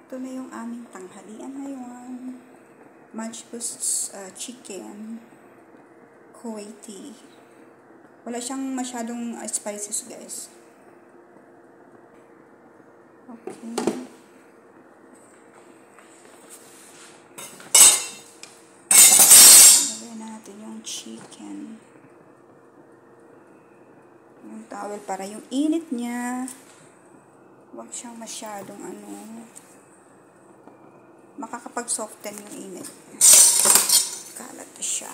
Ito na yung aming tanghalian ngayon. Munch Boost chicken. Kuwaiti. Wala siyang masyadong spices, guys. Okay. Lagyan natin yung chicken. Yung towel para yung init niya. Huwag siyang masyadong makakapag-soften yung init. Kalat na siya.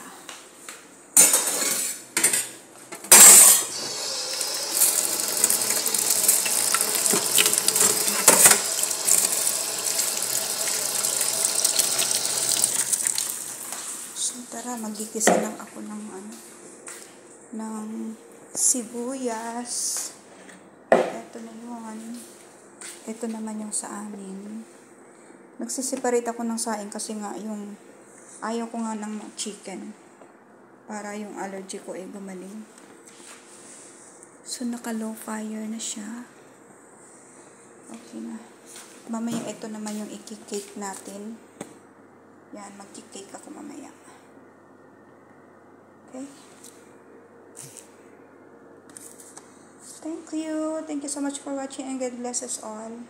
So, tara, magigisa lang ako ng sibuyas. Ito na yun. Ito naman yung sa amin. Nagsiseparate ako ng saing kasi nga yung ayaw ko nga ng chicken para yung allergy ko ay gumaling. So, naka-low fire na siya. Okay na. Mamaya ito naman yung i-cake natin. Yan, mag-cake ako mamaya. Okay? Thank you. Thank you so much for watching and God bless us all.